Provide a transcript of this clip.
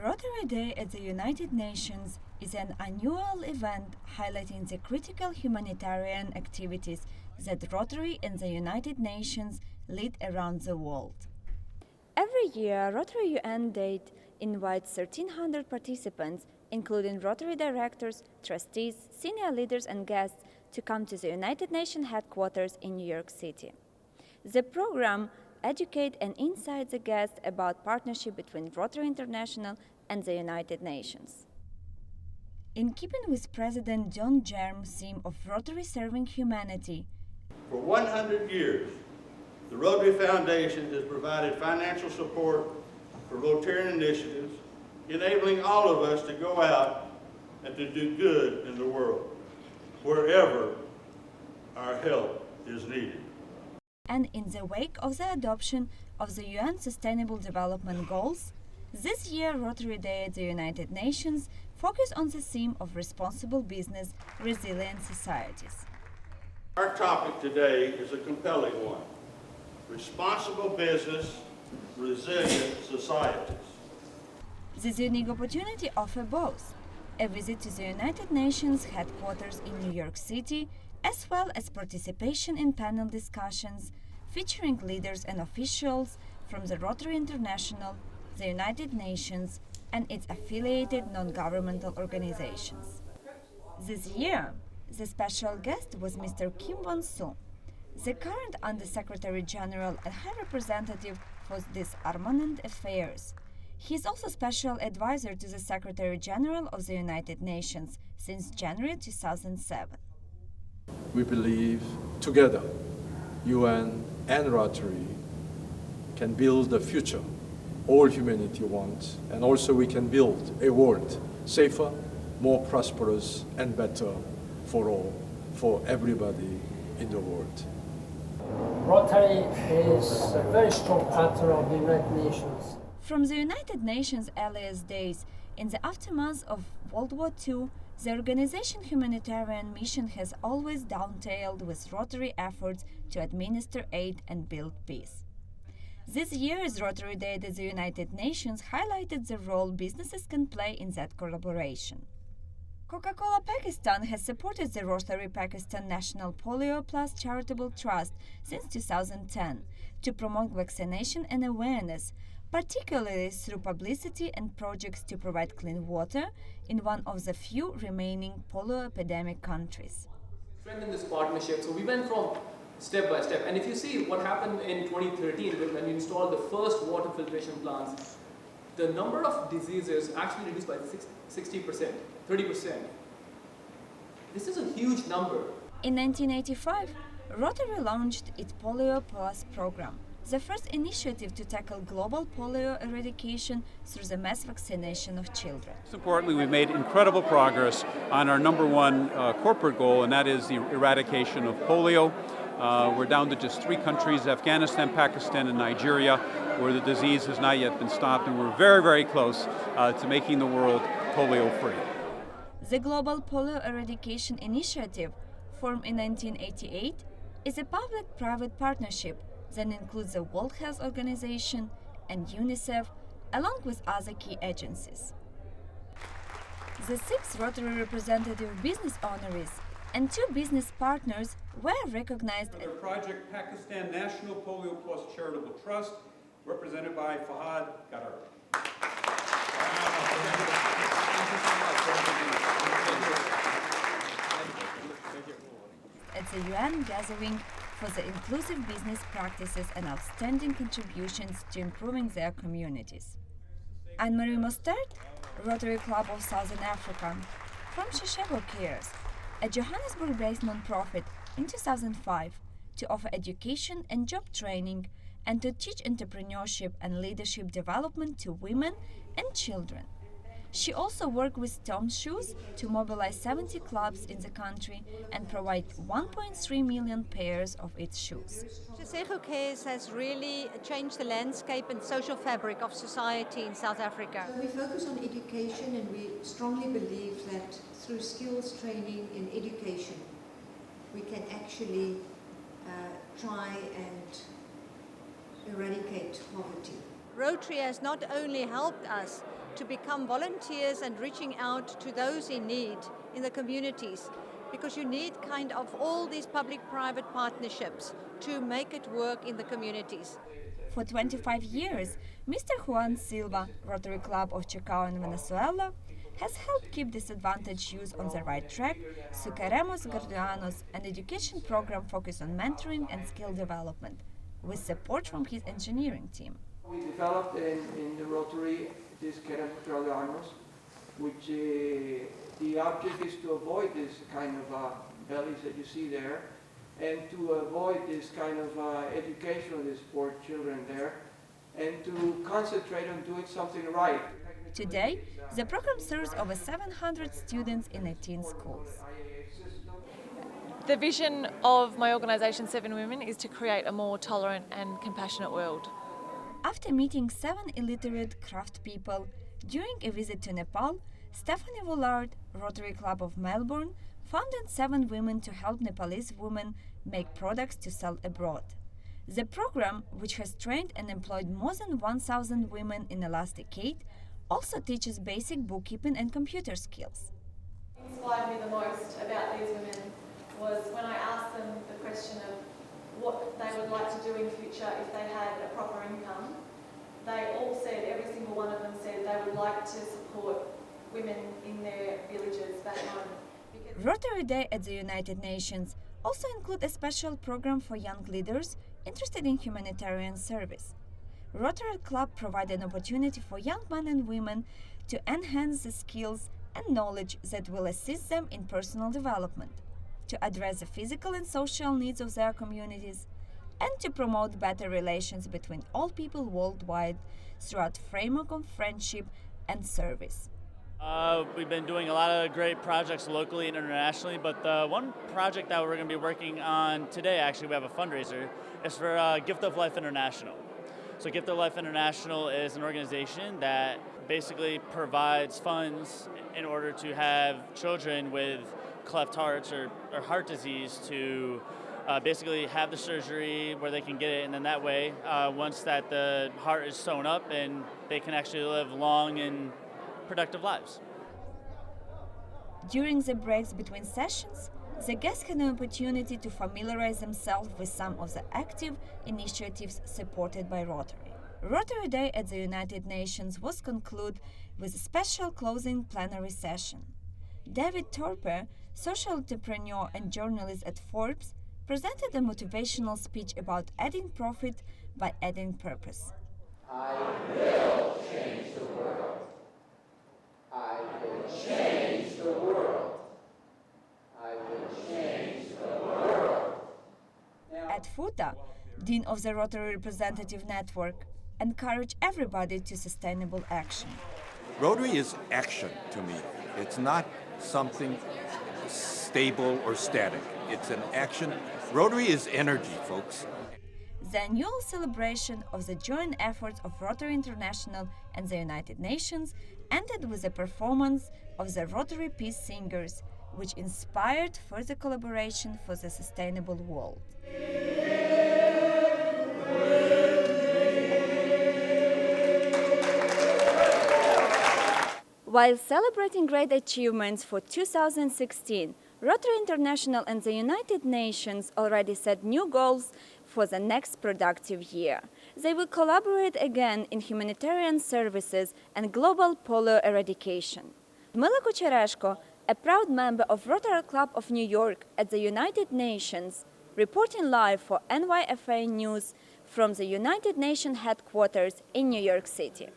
Rotary Day at the United Nations is an annual event highlighting the critical humanitarian activities that Rotary and the United Nations lead around the world. Every year, Rotary UN Day invites 1,300 participants, including Rotary directors, trustees, senior leaders and guests, to come to the United Nations headquarters in New York City. The program educates and insights the guests about partnership between Rotary International and the United Nations. In keeping with President John Germ's theme of Rotary serving humanity, for 100 years, the Rotary Foundation has provided financial support for Rotarian initiatives, enabling all of us to go out and to do good in the world, wherever our help is needed. And in the wake of the adoption of the UN Sustainable Development Goals, this year Rotary Day at the United Nations focused on the theme of responsible business, resilient societies. Our topic today is a compelling one: responsible business, resilient societies. This unique opportunity offers both a visit to the United Nations headquarters in New York City, as well as participation in panel discussions featuring leaders and officials from the Rotary International, the United Nations, and its affiliated non-governmental organizations. This year, the special guest was Mr. Kim Won-soo, the current Under-Secretary General and High Representative for Disarmament Affairs. He is also special advisor to the Secretary General of the United Nations since January 2007. We believe together, UN and Rotary can build the future all humanity wants, and also we can build a world safer, more prosperous, and better for all, for everybody in the world. Rotary is a very strong partner of the United Nations. From the United Nations' earliest days, in the aftermath of World War II, the organization's humanitarian mission has always dovetailed with Rotary efforts to administer aid and build peace. This year's Rotary Day at the United Nations highlighted the role businesses can play in that collaboration. Coca-Cola Pakistan has supported the Rotary Pakistan National Polio Plus Charitable Trust since 2010 to promote vaccination and awareness, particularly through publicity and projects to provide clean water in one of the few remaining polio epidemic countries. Strengthen this partnership. So we went from step by step. And if you see what happened in 2013 when we installed the first water filtration plants, the number of diseases actually reduced by 60%, 30%. This is a huge number. In 1985, Rotary launched its Polio Plus program, the first initiative to tackle global polio eradication through the mass vaccination of children. Most importantly, we've made incredible progress on our number one corporate goal, and that is the eradication of polio. We're down to just 3 countries, Afghanistan, Pakistan, and Nigeria, where the disease has not yet been stopped, and we're very, very close to making the world polio-free. The Global Polio Eradication Initiative, formed in 1988, is a public-private partnership that includes the World Health Organization and UNICEF, along with other key agencies. The 6 Rotary Representative Business Honorees and 2 business partners were recognized at Project Pakistan National Polio Plus Charitable Trust, represented by Fahad Gadar. At the UN gathering for the inclusive business practices and outstanding contributions to improving their communities. Anne-Marie Mostert, Rotary Club of Southern Africa, from Sheshego Cares, a Johannesburg-based non-profit, in 2005 to offer education and job training and to teach entrepreneurship and leadership development to women and children. She also worked with Tom Shoes to mobilize 70 clubs in the country and provide 1.3 million pairs of its shoes. Sheshego Cares has really changed the landscape and social fabric of society in South Africa. We focus on education, and we strongly believe that through skills training in education, we can actually try and eradicate poverty. Rotary has not only helped us to become volunteers and reaching out to those in need in the communities, because you need kind of all these public-private partnerships to make it work in the communities. For 25 years, Mr. Juan Silva, Rotary Club of Chacao in Venezuela, has helped keep disadvantaged youth on the right track through Queremos Graduanos, an education program focused on mentoring and skill development, with support from his engineering team. We developed in the Rotary this Queremos Graduanos, which the object is to avoid this kind of bellies that you see there, and to avoid this kind of education of these poor children there, and to concentrate on doing something right. Today, the program serves over 700 students in 18 schools. The vision of my organisation, 7 Women, is to create a more tolerant and compassionate world. After meeting 7 illiterate craft people during a visit to Nepal, Stephanie Woolard, Rotary Club of Melbourne, founded 7 Women to help Nepalese women make products to sell abroad. The program, which has trained and employed more than 1,000 women in the last decade, also teaches basic bookkeeping and computer skills. What inspired me the most about these women was when I asked them the question of what they would like to do in future if they had a proper income. They all said, every single one of them said they would like to support women in their villages back home. Rotary Day at the United Nations also includes a special program for young leaders interested in humanitarian service. Rotary Club provides an opportunity for young men and women to enhance the skills and knowledge that will assist them in personal development, to address the physical and social needs of their communities, and to promote better relations between all people worldwide throughout framework of friendship and service. We've been doing a lot of great projects locally and internationally, but the one project that we're going to be working on today, actually we have a fundraiser, is for Gift of Life International. So Gift of Life International is an organization that basically provides funds in order to have children with cleft hearts or heart disease to basically have the surgery where they can get it, and then that way, once that the heart is sewn up, and they can actually live long and productive lives. During the breaks between sessions, the guests had an opportunity to familiarize themselves with some of the active initiatives supported by Rotary. Rotary Day at the United Nations was concluded with a special closing plenary session. David Torper, social entrepreneur and journalist at Forbes, presented a motivational speech about adding profit by adding purpose. I will change the world. I will change the world. I will change the world. At FUTA, Dean of the Rotary Representative Network, encouraged everybody to sustainable action. Rotary is action to me. It's not something stable or static. It's an action. Rotary is energy, folks. The annual celebration of the joint efforts of Rotary International and the United Nations ended with a performance of the Rotary Peace Singers, which inspired further collaboration for the sustainable world. While celebrating great achievements for 2016, Rotary International and the United Nations already set new goals for the next productive year. They will collaborate again in humanitarian services and global polio eradication. Mila Kuchereshko, a proud member of Rotary Club of New York at the United Nations, reporting live for NYFA News from the United Nations headquarters in New York City.